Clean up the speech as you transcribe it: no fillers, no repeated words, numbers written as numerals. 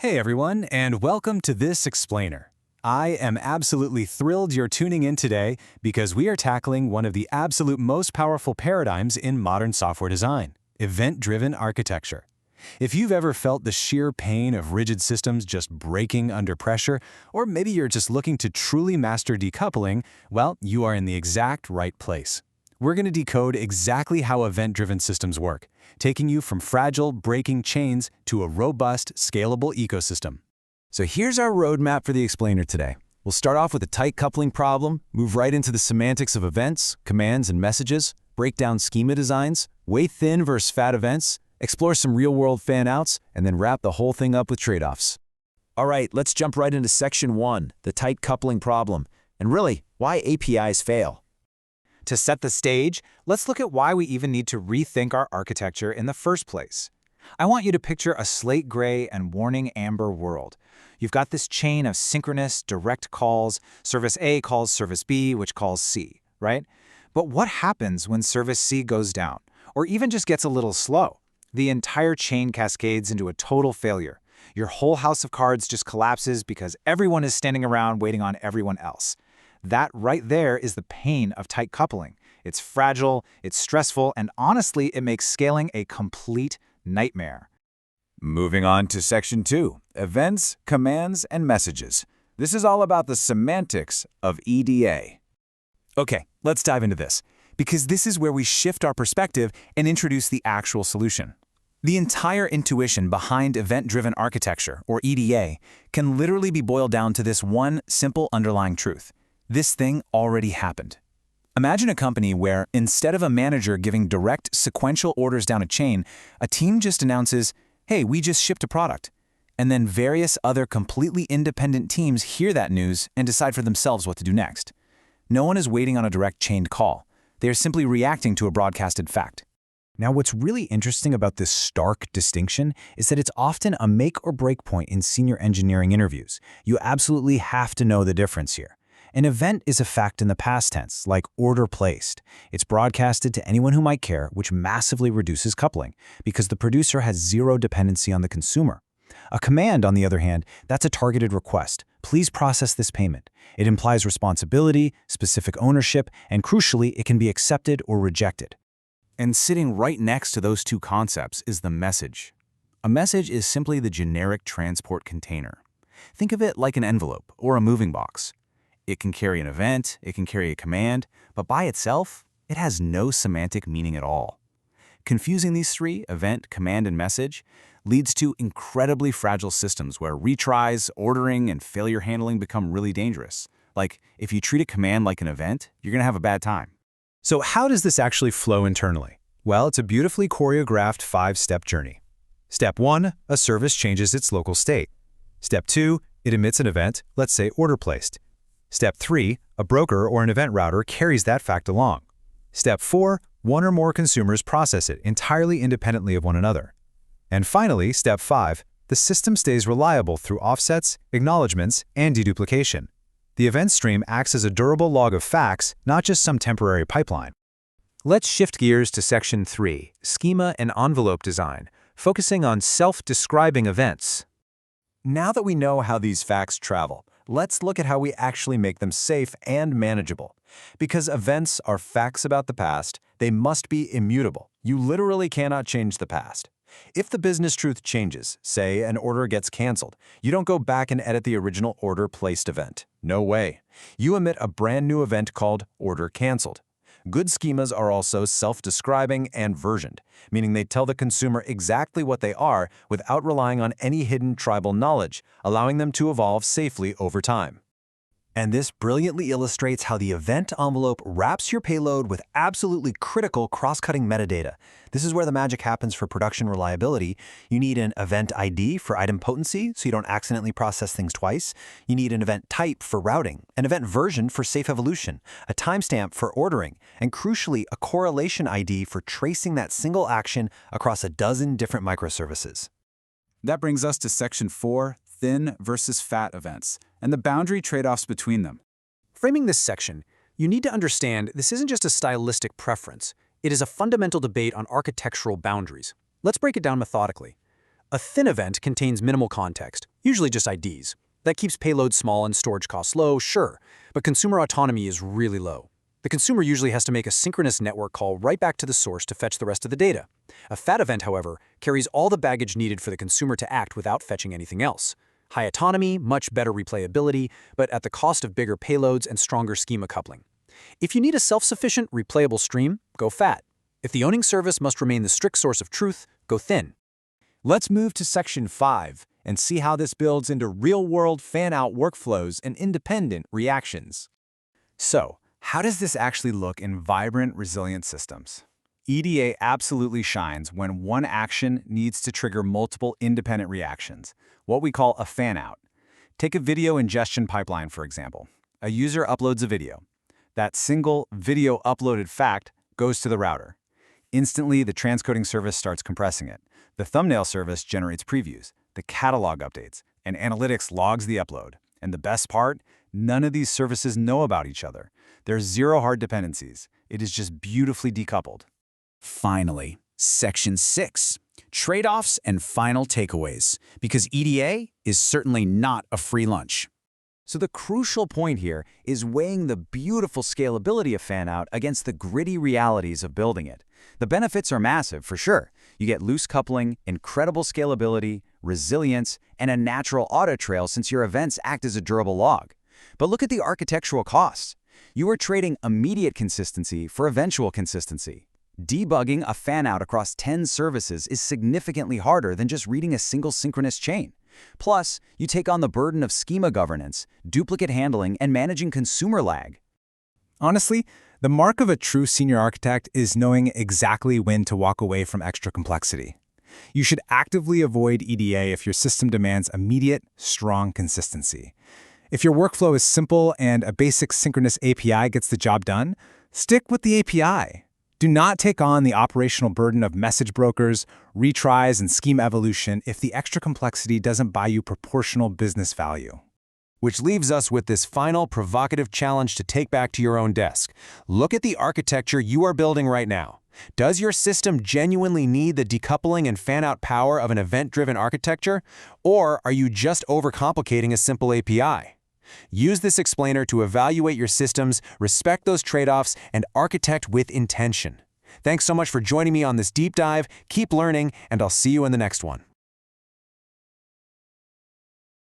Hey everyone, and welcome to this explainer. I am absolutely thrilled you're tuning in today because we are tackling one of the absolute most powerful paradigms in modern software design, event-driven architecture. If you've ever felt the sheer pain of rigid systems just breaking under pressure, or maybe you're just looking to truly master decoupling, well, you are in the exact right place. We're going to decode exactly how event-driven systems work, taking you from fragile, breaking chains to a robust, scalable ecosystem. So here's our roadmap for the explainer today. We'll start off with a tight coupling problem, move right into the semantics of events, commands, and messages, break down schema designs, weigh thin versus fat events, explore some real-world fan-outs, and then wrap the whole thing up with trade-offs. All right, let's jump right into Section 1, the tight coupling problem, and really, why APIs fail. To set the stage, let's look at why we even need to rethink our architecture in the first place. I want you to picture a slate gray and warning amber world. You've got this chain of synchronous, direct calls. Service A calls Service B, which calls C, right? But what happens when Service C goes down, or even just gets a little slow? The entire chain cascades into a total failure. Your whole house of cards just collapses because everyone is standing around waiting on everyone else. That right there is the pain of tight coupling. It's fragile, it's stressful, and honestly, it makes scaling a complete nightmare. Moving on to Section 2, events, commands, and messages. This is all about the semantics of EDA. Okay, let's dive into this, because this is where we shift our perspective and introduce the actual solution. The entire intuition behind event-driven architecture, or EDA, can literally be boiled down to this one simple underlying truth. This thing already happened. Imagine a company where, instead of a manager giving direct sequential orders down a chain, a team just announces, hey, we just shipped a product. And then various other completely independent teams hear that news and decide for themselves what to do next. No one is waiting on a direct chained call. They are simply reacting to a broadcasted fact. Now, what's really interesting about this stark distinction is that it's often a make or break point in senior engineering interviews. You absolutely have to know the difference here. An event is a fact in the past tense, like order placed. It's broadcasted to anyone who might care, which massively reduces coupling, because the producer has zero dependency on the consumer. A command, on the other hand, that's a targeted request. Please process this payment. It implies responsibility, specific ownership, and crucially, it can be accepted or rejected. And sitting right next to those two concepts is the message. A message is simply the generic transport container. Think of it like an envelope or a moving box. It can carry an event, it can carry a command, but by itself, it has no semantic meaning at all. Confusing these three, event, command, and message, leads to incredibly fragile systems where retries, ordering, and failure handling become really dangerous. Like, if you treat a command like an event, you're going to have a bad time. So how does this actually flow internally? Well, it's a beautifully choreographed 5-step journey. Step 1, a service changes its local state. Step 2, it emits an event, let's say order placed. Step 3, a broker or an event router carries that fact along. Step 4, one or more consumers process it entirely independently of one another. And finally, Step 5, the system stays reliable through offsets, acknowledgements, and deduplication. The event stream acts as a durable log of facts, not just some temporary pipeline. Let's shift gears to Section 3, schema and envelope design, focusing on self-describing events. Now that we know how these facts travel, let's look at how we actually make them safe and manageable. Because events are facts about the past, they must be immutable. You literally cannot change the past. If the business truth changes, say an order gets canceled, you don't go back and edit the original order placed event. No way. You emit a brand new event called order canceled. Good schemas are also self-describing and versioned, meaning they tell the consumer exactly what they are without relying on any hidden tribal knowledge, allowing them to evolve safely over time. And this brilliantly illustrates how the event envelope wraps your payload with absolutely critical cross-cutting metadata. This is where the magic happens for production reliability. You need an event ID for item potency, so you don't accidentally process things twice. You need an event type for routing, an event version for safe evolution, a timestamp for ordering, and crucially, a correlation ID for tracing that single action across a dozen different microservices. That brings us to Section 4, thin versus fat events, and the boundary trade-offs between them. Framing this section, you need to understand this isn't just a stylistic preference. It is a fundamental debate on architectural boundaries. Let's break it down methodically. A thin event contains minimal context, usually just IDs. That keeps payloads small and storage costs low, sure, but consumer autonomy is really low. The consumer usually has to make a synchronous network call right back to the source to fetch the rest of the data. A fat event, however, carries all the baggage needed for the consumer to act without fetching anything else. High autonomy, much better replayability, but at the cost of bigger payloads and stronger schema coupling. If you need a self-sufficient, replayable stream, go fat. If the owning service must remain the strict source of truth, go thin. Let's move to Section 5 and see how this builds into real-world fan-out workflows and independent reactions. So, how does this actually look in vibrant, resilient systems? EDA absolutely shines when one action needs to trigger multiple independent reactions, what we call a fan-out. Take a video ingestion pipeline, for example. A user uploads a video. That single video uploaded fact goes to the router. Instantly, the transcoding service starts compressing it. The thumbnail service generates previews, the catalog updates, and analytics logs the upload. And the best part? None of these services know about each other. There's zero hard dependencies. It is just beautifully decoupled. Finally, Section 6, trade-offs and final takeaways, because EDA is certainly not a free lunch. So the crucial point here is weighing the beautiful scalability of fan-out against the gritty realities of building it. The benefits are massive, for sure. You get loose coupling, incredible scalability, resilience, and a natural audit trail since your events act as a durable log. But look at the architectural costs. You are trading immediate consistency for eventual consistency. Debugging a fan-out across 10 services is significantly harder than just reading a single synchronous chain. Plus, you take on the burden of schema governance, duplicate handling, and managing consumer lag. Honestly, the mark of a true senior architect is knowing exactly when to walk away from extra complexity. You should actively avoid EDA if your system demands immediate, strong consistency. If your workflow is simple and a basic synchronous API gets the job done, stick with the API. Do not take on the operational burden of message brokers, retries, and scheme evolution if the extra complexity doesn't buy you proportional business value. Which leaves us with this final provocative challenge to take back to your own desk. Look at the architecture you are building right now. Does your system genuinely need the decoupling and fan-out power of an event-driven architecture? Or are you just overcomplicating a simple API? Use this explainer to evaluate your systems, respect those trade-offs, and architect with intention. Thanks so much for joining me on this deep dive. Keep learning, and I'll see you in the next one.